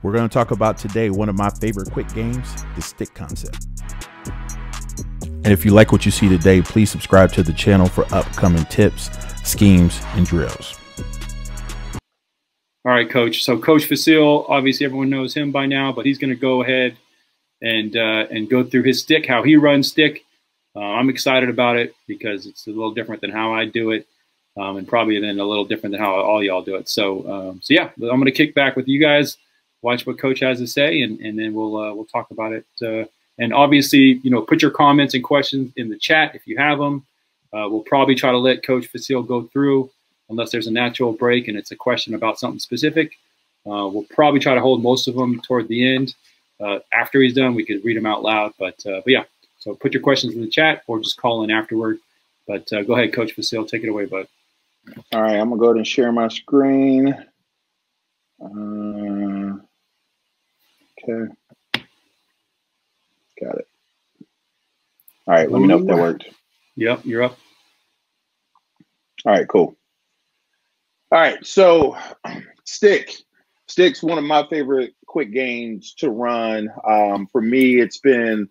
We're going to talk about today one of my favorite quick games, the stick concept. And if you like what you see today, please subscribe to the channel for upcoming tips, schemes, and drills. All right, Coach. So Coach Facile, obviously everyone knows him by now, but he's going to go ahead and go through his stick, how he runs stick. I'm excited about it because it's a little different than how I do it, and probably then a little different than how all y'all do it. So yeah, I'm going to kick back with you guys, watch what Coach has to say, and then we'll talk about it. And obviously, you know, put your comments and questions in the chat if you have them. We'll probably try to let Coach Facile go through unless there's a natural break and it's a question about something specific. We'll probably try to hold most of them toward the end. After he's done, we could read them out loud. But yeah, so put your questions in the chat or just call in afterward. But go ahead, Coach Facile, take it away, bud. All right, I'm gonna go ahead and share my screen. Okay, got it. All right, let me know if that worked. Yep, you're up. All right, cool. All right, so Stick's one of my favorite quick games to run. For me, it's been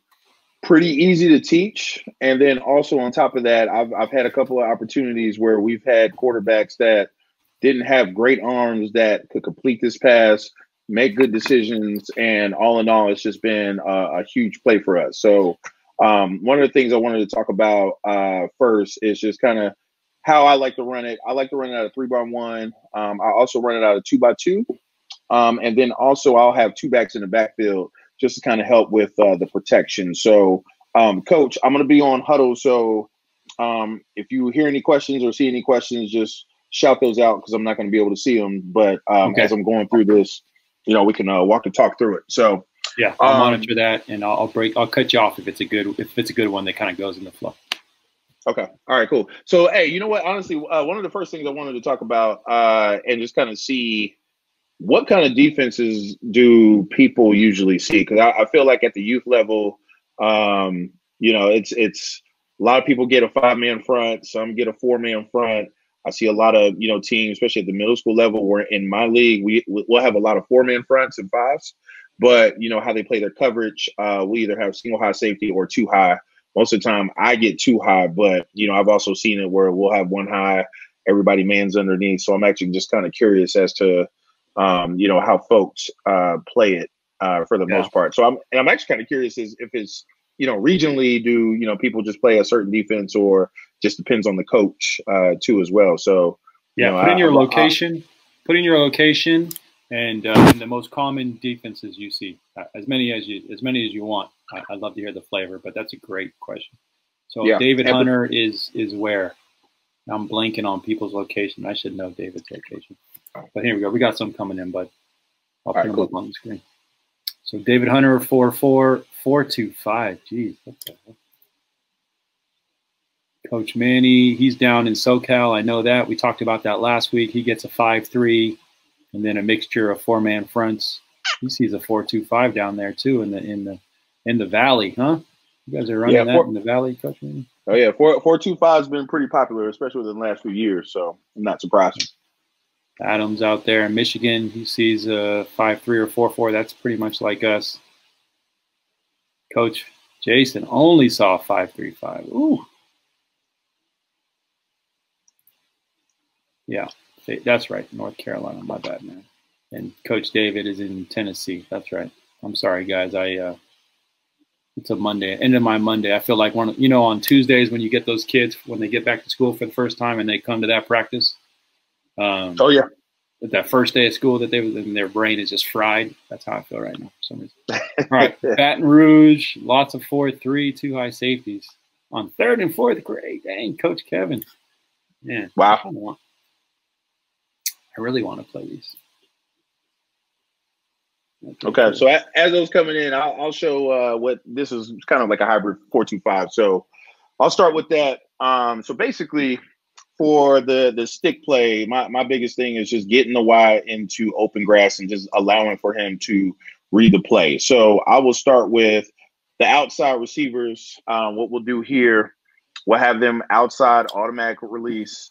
pretty easy to teach, and then also on top of that, I've had a couple of opportunities where we've had quarterbacks that didn't have great arms that could complete this pass, make good decisions, and all in all, it's just been a huge play for us. So one of the things I wanted to talk about first is just kind of how I like to run it. I like to run it out of 3x1. I also run it out of 2x2. And then also I'll have two backs in the backfield just to kind of help with the protection. So, Coach, I'm going to be on huddle. So if you hear any questions or see any questions, just shout those out because I'm not going to be able to see them. But Okay. As I'm going through this, you know, we can walk and talk through it. So yeah, I'll monitor that, and I'll cut you off if it's a good one that kind of goes in the flow. Okay. All right, cool. So, hey, you know what? Honestly, one of the first things I wanted to talk about and just kind of see what kind of defenses do people usually see? Because I feel like at the youth level, you know, it's a lot of people get a 5-man front, some get a 4-man front. I see a lot of, you know, teams, especially at the middle school level, where in my league, we'll have a lot of 4-man fronts and 5s. But, you know, how they play their coverage, we either have single high safety or 2 high. Most of the time I get 2 high, but, you know, I've also seen it where we'll have 1 high, everybody mans underneath. So I'm actually just kind of curious as to, you know, how folks play it for the most part. So I'm actually kind of curious if it's, you know, regionally, do, you know, people just play a certain defense or just depends on the coach too as well. So, yeah, you know, put in your location and the most common defenses you see, as many as you want. I'd love to hear the flavor, but that's a great question. So yeah. David Hunter is where? I'm blanking on people's location. I should know David's location. But here we go. We got some coming in, but I'll put them up on the screen. So David Hunter, 44425. Geez, what the hell? Coach Manny, he's down in SoCal. I know that. We talked about that last week. He gets a 5-3 and then a mixture of 4-man fronts. He sees a 4-2-5 down there too in the valley, huh? You guys are running that in the valley, Coach Manny? Oh yeah, 4-2-5 has been pretty popular, especially within the last few years. So I'm not surprised. Adams out there in Michigan, he sees a 5-3 or 4-4. That's pretty much like us. Coach Jason only saw 5-3-5. Ooh. Yeah, that's right. North Carolina. My bad, man. And Coach David is in Tennessee. That's right. I'm sorry, guys. It's a Monday, end of my Monday. I feel like on Tuesdays when you get those kids when they get back to school for the first time and they come to that practice. Oh yeah. That first day of school that their brain is just fried. That's how I feel right now for some reason. All right, Baton Rouge, lots of 4-3, 2 high safeties on 3rd and 4th grade. Dang, Coach Kevin. Man, wow. I really want to play these. Okay, so as those coming in, I'll show what this is kind of like a hybrid 4-2-5. So I'll start with that. So basically, for the stick play, my biggest thing is just getting the Y into open grass and just allowing for him to read the play. So I will start with the outside receivers. What we'll do here, we'll have them outside automatic release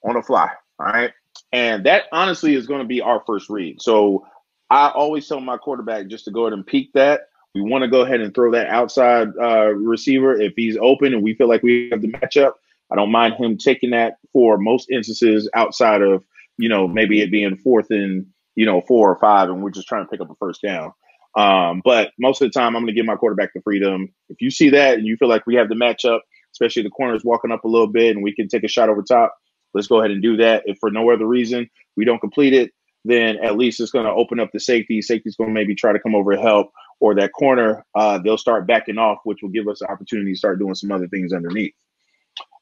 on the fly. All right. And that honestly is going to be our first read. So I always tell my quarterback just to go ahead and peek that. We want to go ahead and throw that outside receiver if he's open and we feel like we have the matchup. I don't mind him taking that for most instances outside of, maybe it being 4th and, 4 or 5, and we're just trying to pick up a first down. But most of the time, I'm going to give my quarterback the freedom. If you see that and you feel like we have the matchup, especially the corners walking up a little bit and we can take a shot over top, let's go ahead and do that. If for no other reason we don't complete it, then at least it's going to open up the safety. Safety's going to maybe try to come over and help, or that corner, they'll start backing off, which will give us the opportunity to start doing some other things underneath.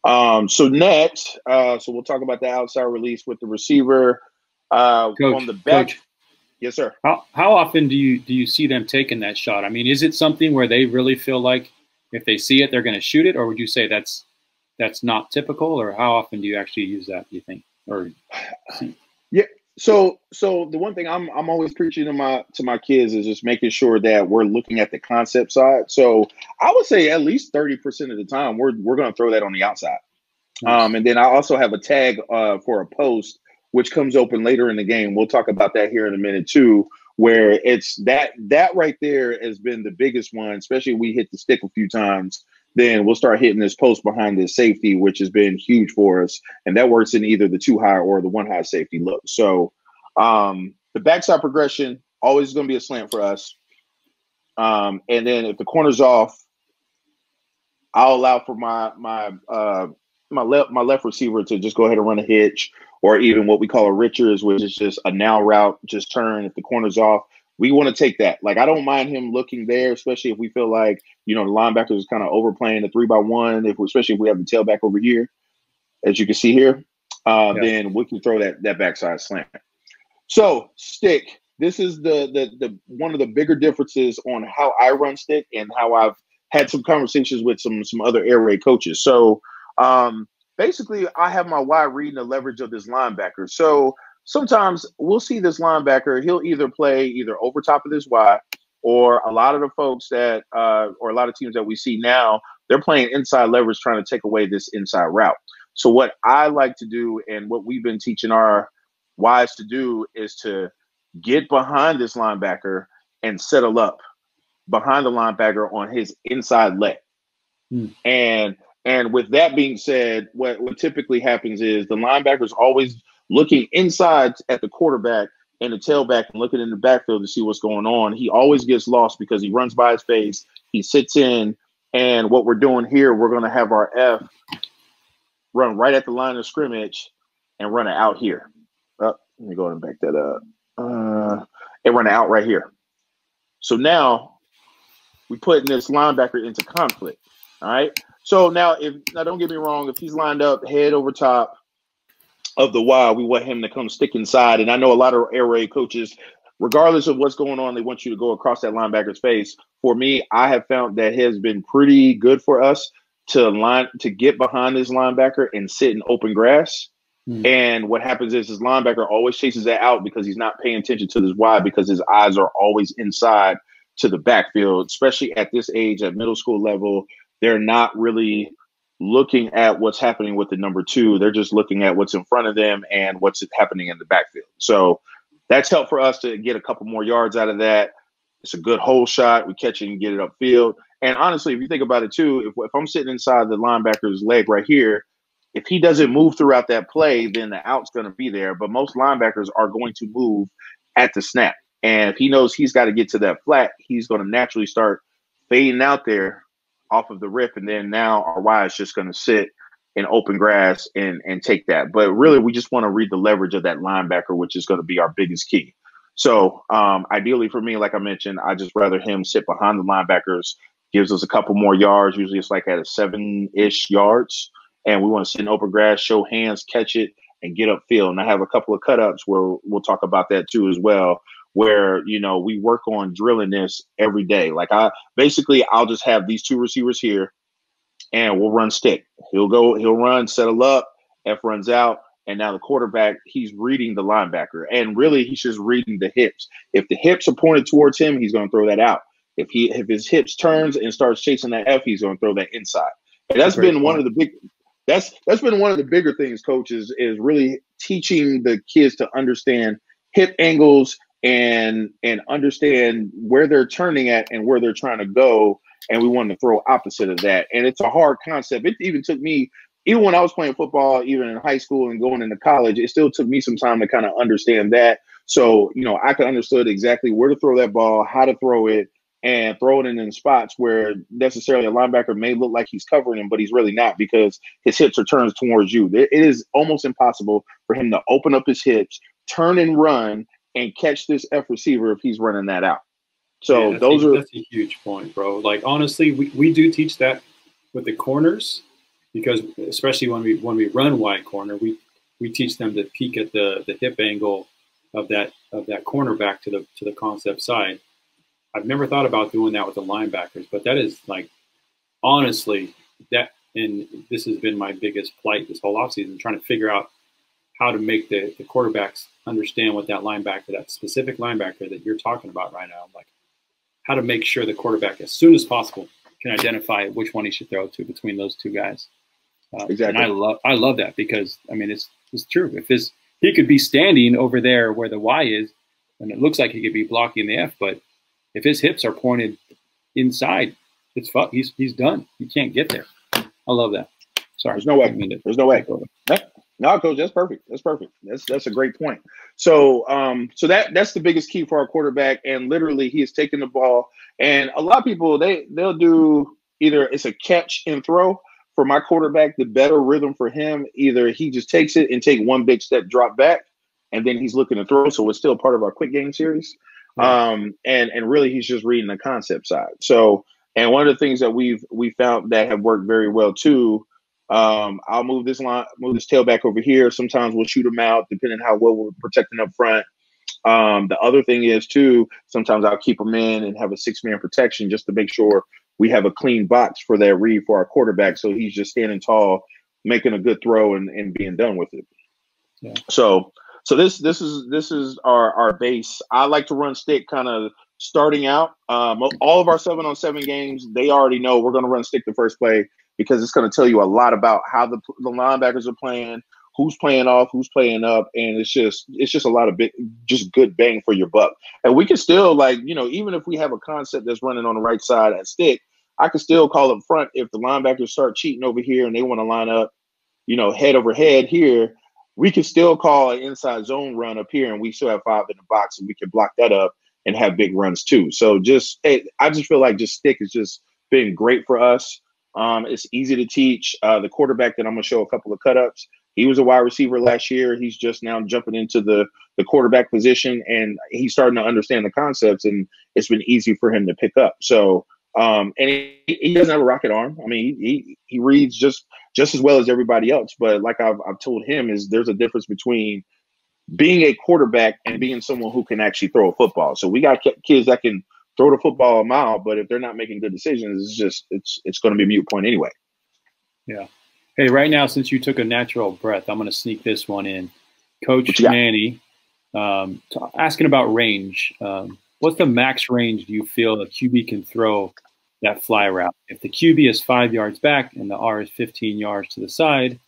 So next, so we'll talk about the outside release with the receiver. Coach, on the back. Coach, yes, sir. How often do you see them taking that shot? I mean, is it something where they really feel like if they see it, they're going to shoot it, or would you say that's not typical, or how often do you actually use that, do you think? Or yeah. So the one thing I'm always preaching to my kids is just making sure that we're looking at the concept side. So I would say at least 30% of the time we're going to throw that on the outside. Nice. And then I also have a tag for a post which comes open later in the game. We'll talk about that here in a minute too, where it's that right there has been the biggest one, especially if we hit the stick a few times. Then we'll start hitting this post behind this safety, which has been huge for us. And that works in either the 2 high or the 1 high safety look. So the backside progression always going to be a slant for us. And then if the corner's off, I'll allow for my left receiver to just go ahead and run a hitch, or even what we call a Richards, which is just a now route, just turn. If the corner's off, we want to take that. Like, I don't mind him looking there, especially if we feel like, the linebacker is kind of overplaying the 3-by-1, especially if we have the tailback over here, as you can see here, then we can throw that backside slant. So stick, this is the one of the bigger differences on how I run stick and how I've had some conversations with some other air raid coaches. So basically, I have my Y reading the leverage of this linebacker. So sometimes we'll see this linebacker, he'll either play over top of this Y, or a lot of the folks that, or a lot of teams that we see now, they're playing inside leverage, trying to take away this inside route. So what I like to do, and what we've been teaching our Ys to do, is to get behind this linebacker and settle up behind the linebacker on his inside leg. And with that being said, what typically happens is the linebacker's always looking inside at the quarterback and the tailback and looking in the backfield to see what's going on. He always gets lost because he runs by his face, he sits in, and what we're doing here, we're going to have our F run right at the line of scrimmage and run it out here. Let me go ahead and back that up. And run it out right here. So now we putting this linebacker into conflict. All right. So now don't get me wrong, if he's lined up head over top of the Y, we want him to come stick inside. And I know a lot of air raid coaches, regardless of what's going on, they want you to go across that linebacker's face. For me, I have found that has been pretty good for us to get behind this linebacker and sit in open grass. And what happens is his linebacker always chases that out because he's not paying attention to this Y, because his eyes are always inside to the backfield, especially at this age, at middle school level. They're not really looking at what's happening with the number 2. They're just looking at what's in front of them and what's happening in the backfield. So that's helped for us to get a couple more yards out of that. It's a good hole shot. We catch it and get it upfield. And honestly, if you think about it too, if I'm sitting inside the linebacker's leg right here, if he doesn't move throughout that play, then the out's going to be there. But most linebackers are going to move at the snap. And if he knows he's got to get to that flat, he's going to naturally start fading out there off of the rip. And then now our Y is just going to sit in open grass and take that. But really, we just want to read the leverage of that linebacker, which is going to be our biggest key. So ideally for me, like I mentioned, I just rather him sit behind the linebackers, gives us a couple more yards. Usually it's like at a 7-ish yards. And we want to sit in open grass, show hands, catch it, and get upfield. And I have a couple of cut-ups where we'll talk about that too as well, where, we work on drilling this every day. Like I'll just have these 2 receivers here, and we'll run stick. He'll run, settle up, F runs out, and now the quarterback, he's reading the linebacker. And really, he's just reading the hips. If the hips are pointed towards him, he's going to throw that out. If his hips turns and starts chasing that F, he's going to throw that inside. And that's been one of the big – That's been one of the bigger things, coaches, is really teaching the kids to understand hip angles and understand where they're turning at and where they're trying to go. And we want to throw opposite of that. And it's a hard concept. It even took me, even when I was playing football, even in high school and going into college, it still took me some time to kind of understand that. So, you know, I could understood exactly where to throw that ball, how to throw it, and throw it in spots where necessarily a linebacker may look like he's covering him, but he's really not, because his hips are turned towards you. It is almost impossible for him to open up his hips, turn and run, and catch this F receiver if he's running that out. So yeah, that's a huge point, bro. Like, honestly, we do teach that with the corners, because especially when we run wide corner, we teach them to peek at the hip angle of that cornerback to the concept side. I've never thought about doing that with the linebackers, but that is, like, honestly, that, and this has been my biggest plight this whole offseason, trying to figure out how to make the quarterbacks understand what that linebacker, that specific linebacker that you're talking about right now, like, how to make sure the quarterback, as soon as possible, can identify which one he should throw to between those two guys. Exactly. And I love that, because, I mean, it's true. If he could be standing over there where the Y is, and it looks like he could be blocking the F, but if his hips are pointed inside, he's done. He can't get there. I love that. Sorry. There's no way. There's no way. No, Coach, that's perfect. That's perfect. That's a great point. So that's the biggest key for our quarterback. And literally, he has taken the ball. And a lot of people, they'll do either it's a catch and throw. For my quarterback, the better rhythm for him, either he just takes it and take one big step, drop back, and then he's looking to throw. So it's still part of our quick game series. And really, he's just reading the concept side. So, and one of the things that we found that have worked very well too. I'll move this tailback over here. Sometimes we'll shoot him out, depending how well we're protecting up front. The other thing is too, sometimes I'll keep him in and have a 6-man protection just to make sure we have a clean box for that read for our quarterback. So he's just standing tall, making a good throw and being done with it. Yeah. So this is our base. I like to run stick kind of starting out. All of our 7-on-7 games, they already know we're going to run stick the first play, because it's going to tell you a lot about how the linebackers are playing, who's playing off, who's playing up, and it's just a lot of just good bang for your buck. And we can still, like, you know, even if we have a concept that's running on the right side at stick, I can still call up front if the linebackers start cheating over here and they want to line up, you know, head over head here. We can still call an inside zone run up here, and we still have 5 in the box, and we can block that up and have big runs too. So I just feel like just stick has just been great for us. It's easy to teach. The quarterback that I'm going to show a couple of cut-ups, he was a wide receiver last year. He's just now jumping into the quarterback position, and he's starting to understand the concepts, and it's been easy for him to pick up. So, and he doesn't have a rocket arm. I mean, he reads just as well as everybody else. But like I've told him, is there's a difference between being a quarterback and being someone who can actually throw a football. So we got kids that can throw the football a mile, but if they're not making good decisions, it's going to be a moot point anyway. Yeah. Hey, right now, since you took a natural breath, I'm going to sneak this one in. Coach Manny, asking about range. What's the max range do you feel a QB can throw that fly route? If the QB is 5 yards back and the R is 15 yards to the side,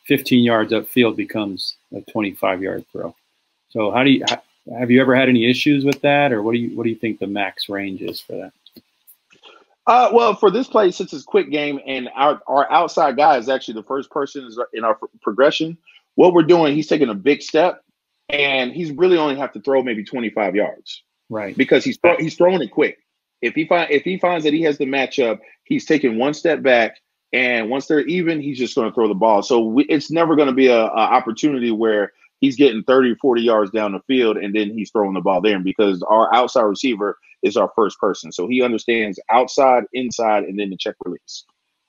15 yards upfield becomes a 25-yard throw. So have you ever had any issues with that, or what do you think the max range is for that? Well, for this play, since it's quick game and our outside guy is actually the first person in our progression, what we're doing, he's taking a big step, and he's really only have to throw maybe 25 yards, right? Because he's throwing it quick. If he finds that he has the matchup, he's taking one step back, and once they're even, he's just going to throw the ball. So it's never going to be a opportunity where he's getting 30, 40 yards down the field and then he's throwing the ball there, because our outside receiver is our first person. So he understands outside, inside, and then the check release.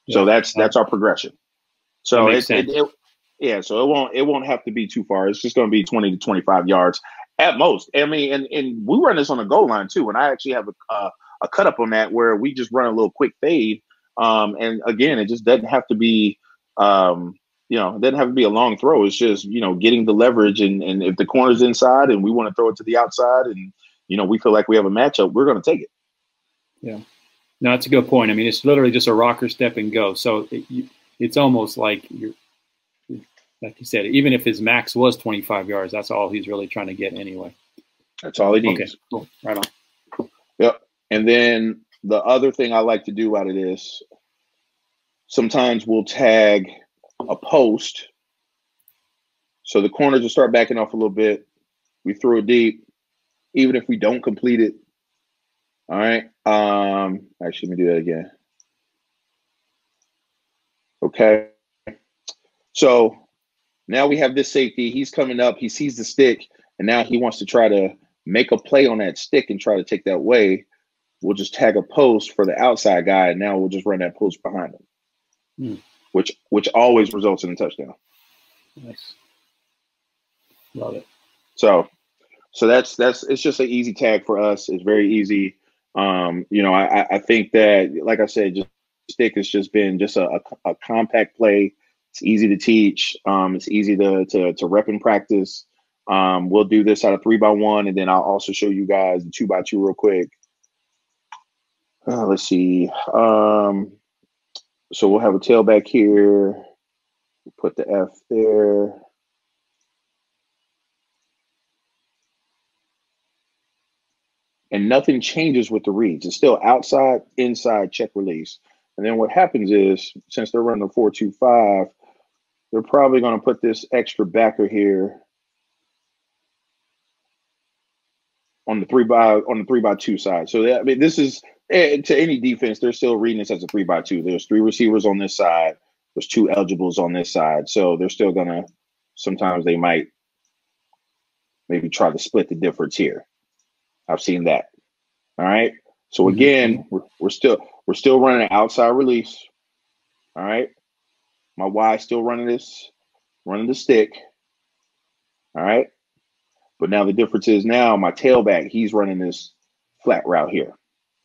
Yeah. So that's our progression. So so it won't have to be too far. It's just going to be 20 to 25 yards at most. I mean, and we run this on the goal line too. And I actually have a cut up on that where we just run a little quick fade. And again, it just doesn't have to be, it doesn't have to be a long throw. It's just, getting the leverage. And if the corner's inside and we want to throw it to the outside and, we feel like we have a matchup, we're going to take it. Yeah. No, that's a good point. I mean, it's literally just a rocker step and go. So it's almost like like you said, even if his max was 25 yards, that's all he's really trying to get anyway. That's all he needs. Okay, cool. Right on. Yep. And then the other thing I like to do out of this, sometimes we'll tag a post. So the corners will start backing off a little bit. We throw it deep, even if we don't complete it. All right. Actually, let me do that again. Okay. So now we have this safety. He's coming up. He sees the stick, and now he wants to try to make a play on that stick and try to take that away. We'll just tag a post for the outside guy, and now we'll just run that post behind him, which always results in a touchdown. Nice. Love it. So that's it's just an easy tag for us. It's very easy. I think that, like I said, just stick has just been just a compact play. It's easy to teach. It's easy to rep and practice. We'll do this out of 3x1, and then I'll also show you guys the 2x2 real quick. Let's see. So we'll have a tailback here. We'll put the F there. And nothing changes with the reads. It's still outside, inside, check release. And then what happens is, since they're running the 4-2-5, they're probably going to put this extra backer here on the 3x2 side. So that, I mean, this is to any defense, they're still reading this as a 3x2. There's 3 receivers on this side. There's 2 eligibles on this side. So they're still gonna. Sometimes they might maybe try to split the difference here. I've seen that. All right. So again, we're still running an outside release. All right. My Y still running the stick. All right. But now the difference is now my tailback, he's running this flat route here.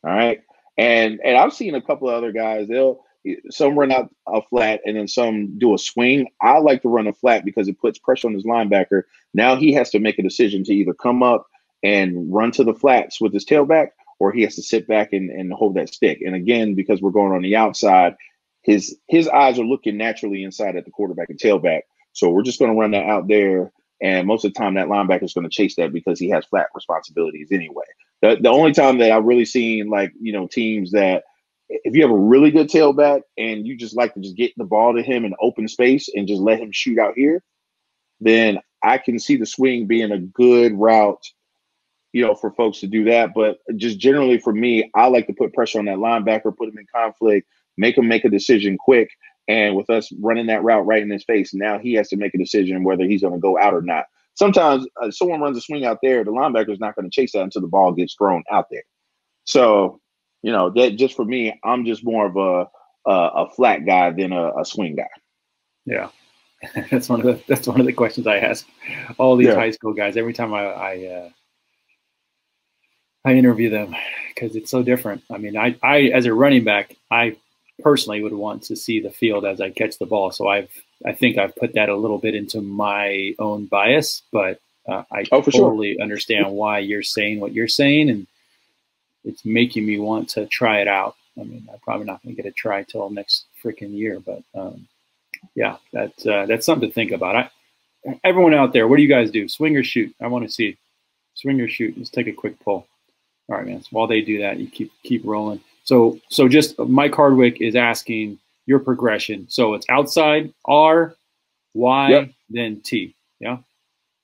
All right. And I've seen a couple of other guys, some run out a flat and then some do a swing. I like to run a flat because it puts pressure on his linebacker. Now he has to make a decision to either come up and run to the flats with his tailback, or he has to sit back and hold that stick. And again, because we're going on the outside, his eyes are looking naturally inside at the quarterback and tailback. So we're just going to run that out there. And most of the time that linebacker is going to chase that because he has flat responsibilities anyway. The only time that I've really seen, like, teams that if you have a really good tailback and you just like to just get the ball to him in open space and just let him shoot out here, then I can see the swing being a good route, for folks to do that. But just generally for me, I like to put pressure on that linebacker, put him in conflict, make him make a decision quick. And with us running that route right in his face, now he has to make a decision whether he's going to go out or not. Sometimes someone runs a swing out there, the linebacker is not going to chase that until the ball gets thrown out there. So, that just for me, I'm just more of a flat guy than a swing guy. Yeah. That's one of the questions I ask all these high school guys every time I interview them, because it's so different. I mean, I as a running back, I personally would want to see the field as I catch the ball. So I think I've put that a little bit into my own bias, but I totally understand why you're saying what you're saying, and it's making me want to try it out. I mean, I'm probably not going to get a try till next freaking year, but yeah, that's something to think about. Everyone out there, what do you guys do? Swing or shoot? I want to see swing or shoot. Let's take a quick poll. All right, man. So while they do that, you keep rolling. So just Mike Hardwick is asking your progression. So it's outside R, Y, then T. Yeah.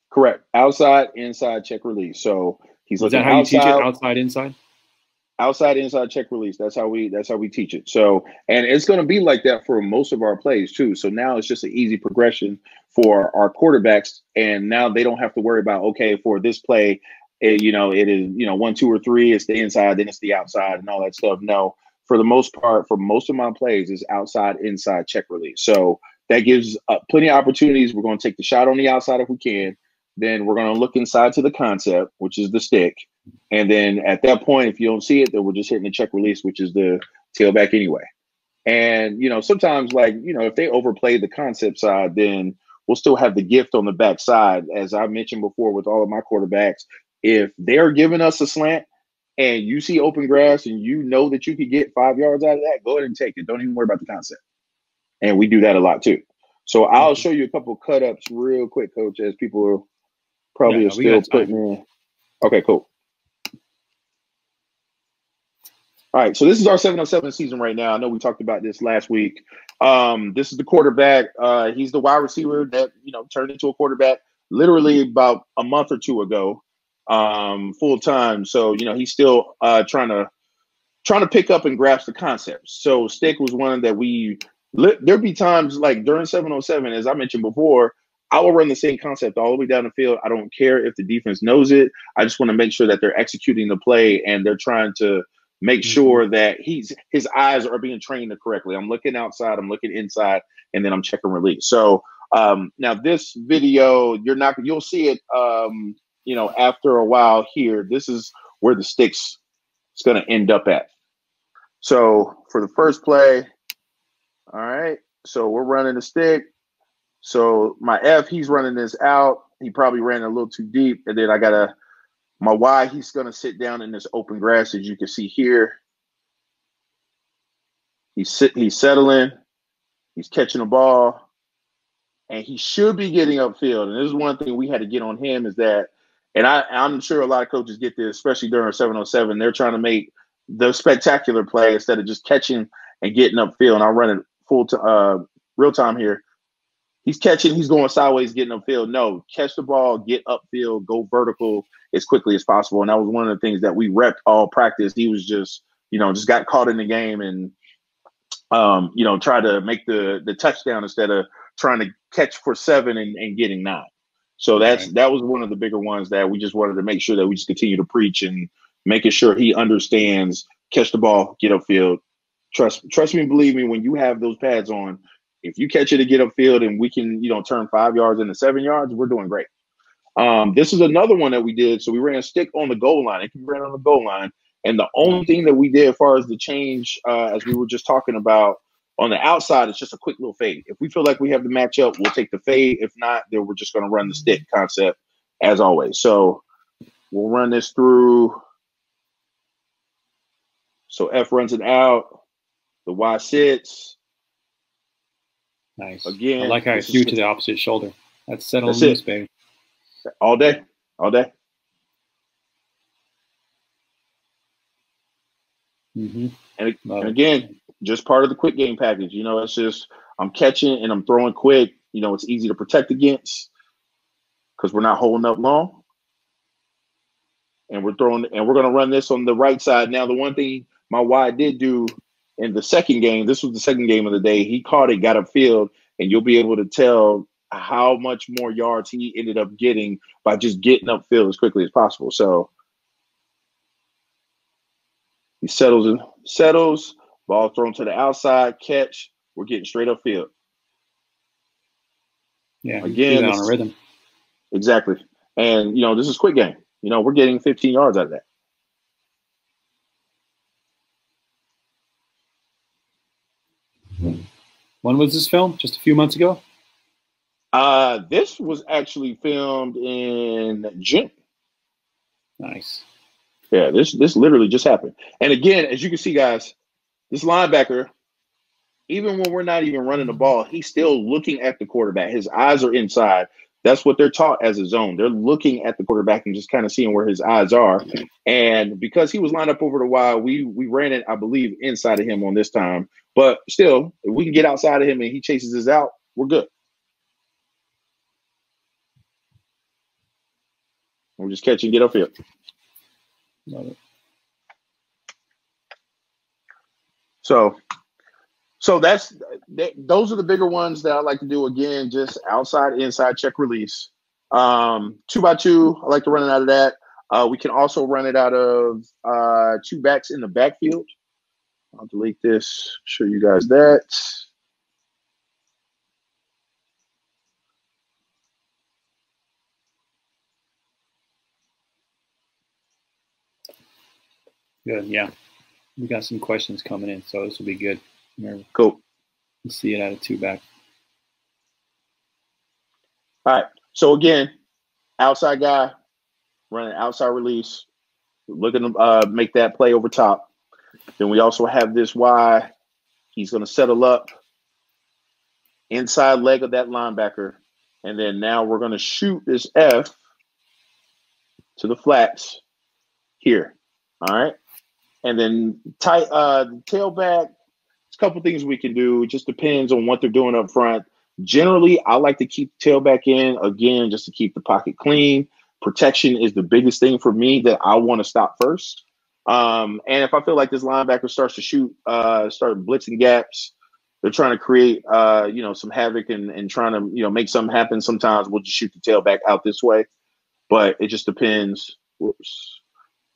Correct. Outside, inside, check release. So he's looking. Is that how you teach it? Outside, inside. Outside, inside, check release. That's how we teach it. So, and it's going to be like that for most of our plays too. So now it's just an easy progression for our quarterbacks, and now they don't have to worry about, okay, for this play, it is 1, 2, or 3. It's the inside, then it's the outside, and all that stuff. No, for the most part, for most of my plays, is outside, inside, check release. So that gives plenty of opportunities. We're going to take the shot on the outside if we can. Then we're going to look inside to the concept, which is the stick. And then at that point, if you don't see it, then we're just hitting the check release, which is the tailback anyway. And, sometimes if they overplay the concept side, then we'll still have the gift on the back side. As I mentioned before with all of my quarterbacks, if they're giving us a slant and you see open grass and you know that you could get 5 yards out of that, go ahead and take it. Don't even worry about the concept. And we do that a lot too. So I'll show you a couple cut ups real quick, Coach, as people are probably still putting in. Okay, cool. All right, so this is our 7-on-7 season right now. I know we talked about this last week. This is the quarterback. He's the wide receiver that turned into a quarterback literally about a month or two ago, full time. So he's still trying to pick up and grasp the concepts. So Stick was one that there'd be times like during 7-on-7, as I mentioned before, I will run the same concept all the way down the field. I don't care if the defense knows it. I just want to make sure that they're executing the play and they're trying to make sure that his eyes are being trained correctly. I'm looking outside, I'm looking inside, and then I'm checking release. So now this video, you'll see it, after a while here. This is where the Stick's is going to end up at. So for the first play, all right, so we're running the Stick. So my F, he's running this out. He probably ran a little too deep. And then I got my Y, he's going to sit down in this open grass, as you can see here. He's settling. He's catching the ball. And he should be getting upfield. And this is one thing we had to get on him is that, and I'm sure a lot of coaches get this, especially during 7-on-7. They're trying to make the spectacular play instead of just catching and getting upfield. And I'll run it real time here. He's catching, he's going sideways, getting upfield. No, catch the ball, get upfield, go vertical as quickly as possible. And that was one of the things that we repped all practice. He was just got caught in the game and, try to make the touchdown instead of trying to catch for 7 and getting 9. So that was one of the bigger ones that we just wanted to make sure that we just continue to preach and making sure he understands, catch the ball, get upfield. Trust me, believe me, when you have those pads on, if you catch it to get upfield and we can, turn 5 yards into 7 yards, we're doing great. This is another one that we did. So we ran a Stick on the goal line. It can be ran on the goal line. And the only thing that we did as far as the change, as we were just talking about, on the outside, it's just a quick little fade. If we feel like we have the matchup, we'll take the fade. If not, then we're just going to run the Stick concept as always. So we'll run this through. So F runs it out. The Y sits. Nice. Again, I like how I threw to the opposite shoulder. That's settled loose, baby. All day. And again, just part of the quick game package. It's just I'm catching and I'm throwing quick. It's easy to protect against because we're not holding up long. And we're going to run this on the right side. Now, the one thing my Y did do in the second game, this was the second game of the day, he caught it, got upfield, and you'll be able to tell how much more yards he ended up getting by just getting upfield as quickly as possible. So he settles, ball thrown to the outside, catch, we're getting straight upfield. Yeah, again, on a rhythm. Exactly. And, this is quick game. We're getting 15 yards out of that. When was this filmed? Just a few months ago? This was actually filmed in June. Nice. Yeah, this literally just happened. And again, as you can see, guys, this linebacker, even when we're not even running the ball, he's still looking at the quarterback. His eyes are inside. That's what they're taught as a zone. They're looking at the quarterback and just kind of seeing where his eyes are. And because he was lined up over the wide, we ran it, I believe, inside of him on this time. But still, if we can get outside of him and he chases us out, we're good. We're just catch and get upfield. Love it. So those are the bigger ones that I like to do. Again, just outside, inside, check, release. 2x2, I like to run it out of that. We can also run it out of 2 backs in the backfield. I'll delete this, show you guys that. Good, yeah. We got some questions coming in, so this will be good. Cool. Let's see it out of 2 back. All right. So again, outside guy, running outside release, looking to make that play over top. Then we also have this Y. He's going to settle up inside leg of that linebacker. And then now we're going to shoot this F to the flats here. All right. And then tight tailback. There's a couple things we can do. It just depends on what they're doing up front. Generally, I like to keep tailback in, again, just to keep the pocket clean. Protection is the biggest thing for me that I want to stop first. And if I feel like this linebacker starts to shoot, start blitzing gaps, they're trying to create, some havoc and trying to, make something happen. Sometimes we'll just shoot the tailback out this way, but it just depends. Whoops.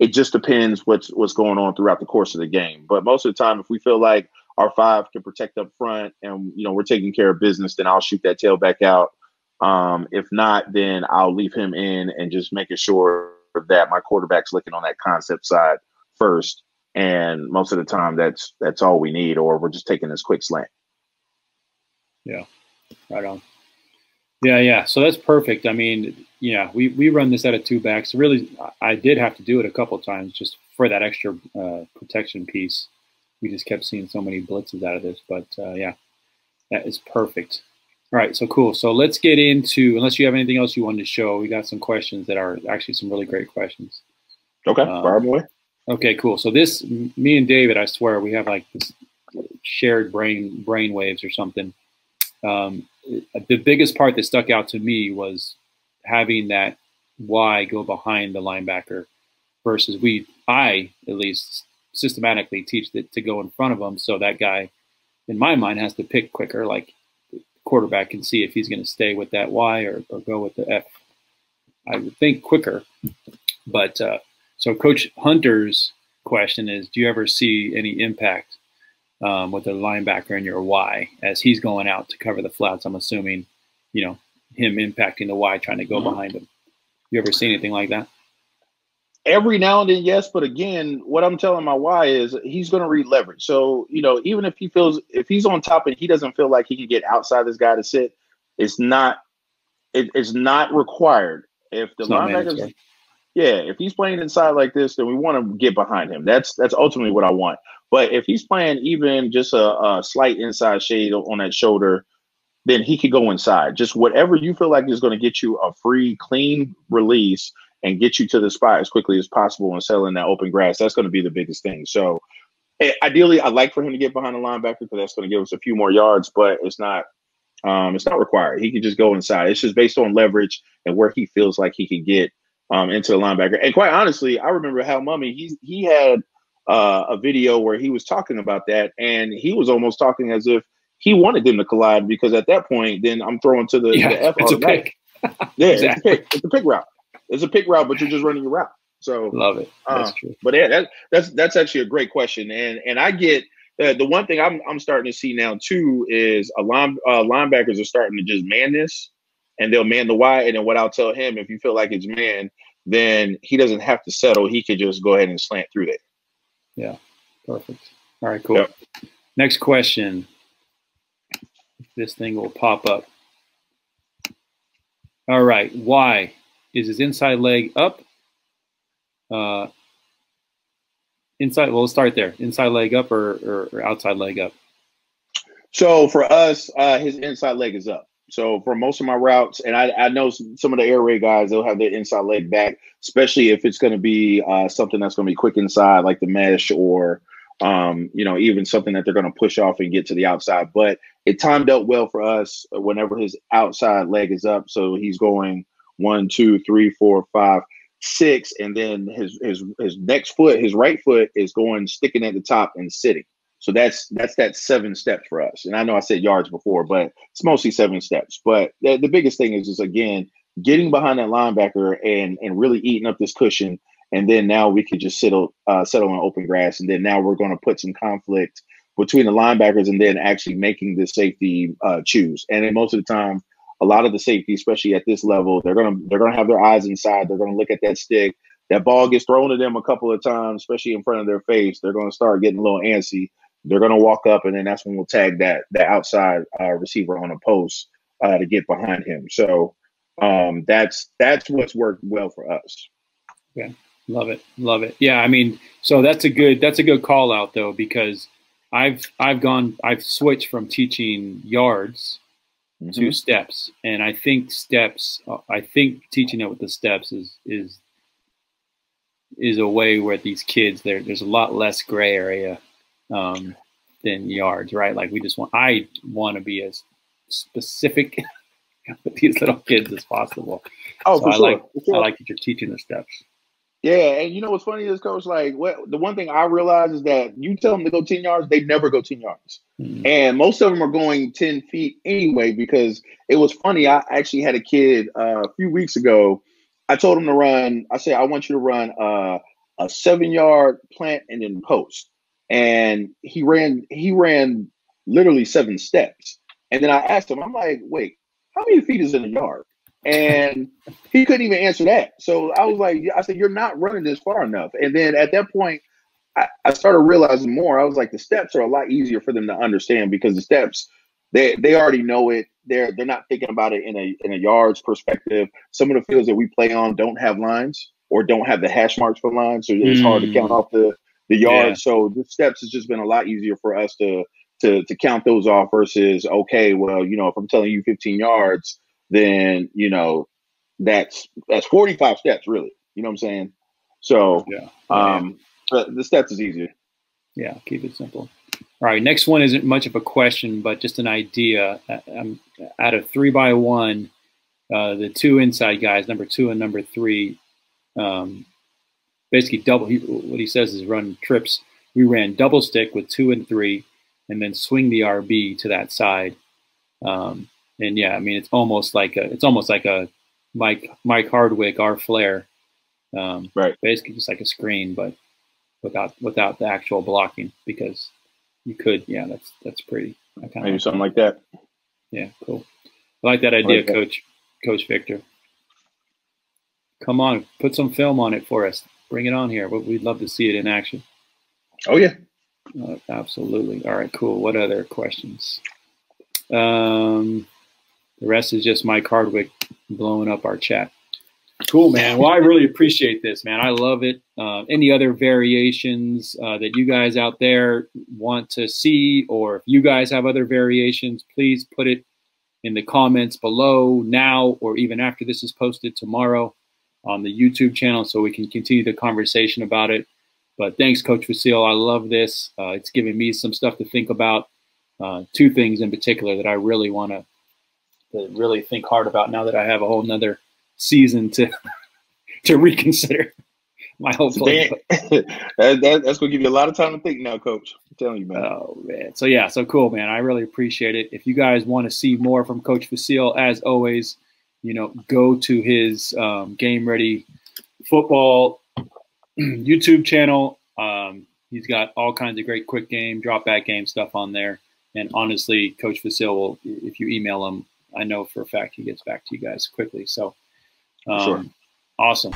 It just depends what's going on throughout the course of the game. But most of the time, if we feel like our 5 can protect up front and, we're taking care of business, then I'll shoot that tailback out. If not, then I'll leave him in and just making sure that my quarterback's looking on that concept side first. And most of the time that's all we need, or we're just taking this quick slant. Yeah, right on. Yeah. So that's perfect. I mean, we run this out of 2 backs. Really, I did have to do it a couple of times just for that extra protection piece. We just kept seeing so many blitzes out of this, but that is perfect. All right, so cool. So let's get into, unless you have anything else you wanted to show, we got some questions that are actually some really great questions. Okay, fire them away. Okay, cool. So this, me and David, I swear, we have like this shared brain waves or something. The biggest part that stuck out to me was having that Y go behind the linebacker versus I at least systematically teach that to go in front of him. So that guy, in my mind, has to pick quicker. Like the quarterback can see if he's going to stay with that Y or go with the F. I would think quicker. But so Coach Hunter's question is, do you ever see any impact with the linebacker in your Y as he's going out to cover the flats? I'm assuming, him impacting the Y, trying to go behind him. You ever see anything like that? Every now and then, yes. But again, what I'm telling my Y is he's going to read leverage. So, even if he's on top and he doesn't feel like he can get outside this guy to sit, it's not required. If the linebacker, if he's playing inside like this, then we want to get behind him. That's ultimately what I want. But if he's playing even just a slight inside shade on that shoulder, then he could go inside. Just whatever you feel like is going to get you a free, clean release and get you to the spot as quickly as possible and settle in that open grass. That's going to be the biggest thing. So ideally, I'd like for him to get behind the linebacker because that's going to give us a few more yards, but it's not required. He can just go inside. It's just based on leverage and where he feels like he can get into the linebacker. And quite honestly, I remember Hal Mumme, he had a video where he was talking about that, and he was almost talking as if he wanted them to collide, because at that point, then I'm throwing to the F. It's a pick. Yeah, exactly. It's a pick route. It's a pick route, but you're just running your route. So love it. That's true. But yeah, that's actually a great question, and I get the one thing I'm starting to see now too is linebackers are starting to just man this, and they'll man the Y, and then what I'll tell him, if you feel like it's man, then he doesn't have to settle. He could just go ahead and slant through there. Yeah, perfect. All right, cool. Yep. Next question. This thing will pop up. All right, Y. Is his inside leg up? Inside. Well, let's start there. Inside leg up or outside leg up? So for us, his inside leg is up. So for most of my routes, and I know some of the air raid guys, they'll have their inside leg back, especially if it's going to be something that's going to be quick inside, like the mesh, or even something that they're going to push off and get to the outside. But it timed out well for us whenever his outside leg is up. So he's going 1, 2, 3, 4, 5, 6, and then his next foot, his right foot, is going sticking at the top and sitting. So that's that 7 steps for us. And I know I said yards before, but it's mostly 7 steps. But the biggest thing is again, getting behind that linebacker and really eating up this cushion. And then now we could just settle on open grass. And then now we're going to put some conflict between the linebackers and then actually making the safety choose. And then most of the time, a lot of the safety, especially at this level, they're gonna have their eyes inside. They're gonna look at that stick. That ball gets thrown to them a couple of times, especially in front of their face. They're gonna start getting a little antsy. They're gonna walk up, and then that's when we'll tag that outside receiver on a post to get behind him. So that's what's worked well for us. Yeah, love it. Yeah, I mean, so that's a good call out though, because I've switched from teaching yards to steps, and I think teaching it with the steps is is a way where these kids, there's a lot less gray area than yards, right? Like I want to be as specific with these little kids as possible. Oh, so for sure. I like that you're teaching the steps. Yeah, and you know what's funny is, Coach, like the one thing I realize is that you tell them to go 10 yards, they never go 10 yards. Mm-hmm. And most of them are going 10 feet anyway, because it was funny. I actually had a kid a few weeks ago. I told him to run. I said, I want you to run a 7-yard plant and then post. And he ran literally 7 steps. And then I asked him, I'm like, wait, how many feet is in a yard? And he couldn't even answer that. So I was like, I said, you're not running this far enough. And then at that point, I started realizing more. I was like, the steps are a lot easier for them to understand, because the steps, they already know it. They're not thinking about it in a yards perspective. Some of the fields that we play on don't have lines or don't have the hash marks for lines, so it's hard to count off the yards. Yeah. So the steps has just been a lot easier for us to count those off versus, okay, well, you know, if I'm telling you 15 yards, then, you know, that's 45 steps, really. You know what I'm saying? So, but the steps is easier. Yeah, keep it simple. All right, next one isn't much of a question, but just an idea. Out of 3x1, the 2 inside guys, number 2 and number 3, basically double. What he says is run trips. We ran double stick with 2 and 3, and then swing the RB to that side. And yeah, I mean, it's almost like a Mike Hardwick, our Flair, right? Basically just like a screen, but without the actual blocking, because you could. Yeah, that's pretty. Maybe something like that. Yeah, cool. I like that idea, Coach Victor. Come on, put some film on it for us. Bring it on here. We'd love to see it in action. Oh yeah, absolutely. All right, cool. What other questions? The rest is just Mike Hardwick blowing up our chat. Cool, man. Well, I really appreciate this, man. I love it. Any other variations that you guys out there want to see, or if you guys have other variations, please put it in the comments below now, or even after this is posted tomorrow on the YouTube channel, so we can continue the conversation about it. But thanks, Coach Vasile. I love this. It's giving me some stuff to think about. 2 things in particular that I really want to really think hard about now that I have a whole nother season to reconsider my whole play. That's going to give you a lot of time to think now, Coach. I'm telling you, man. Oh, man. So, yeah, so cool, man. I really appreciate it. If you guys want to see more from Coach Vasile, as always, you know, go to his Game Ready Football YouTube channel. He's got all kinds of great quick game, drop back game stuff on there. And honestly, Coach Vasile will, if you email him, I know for a fact he gets back to you guys quickly. So, sure. Awesome.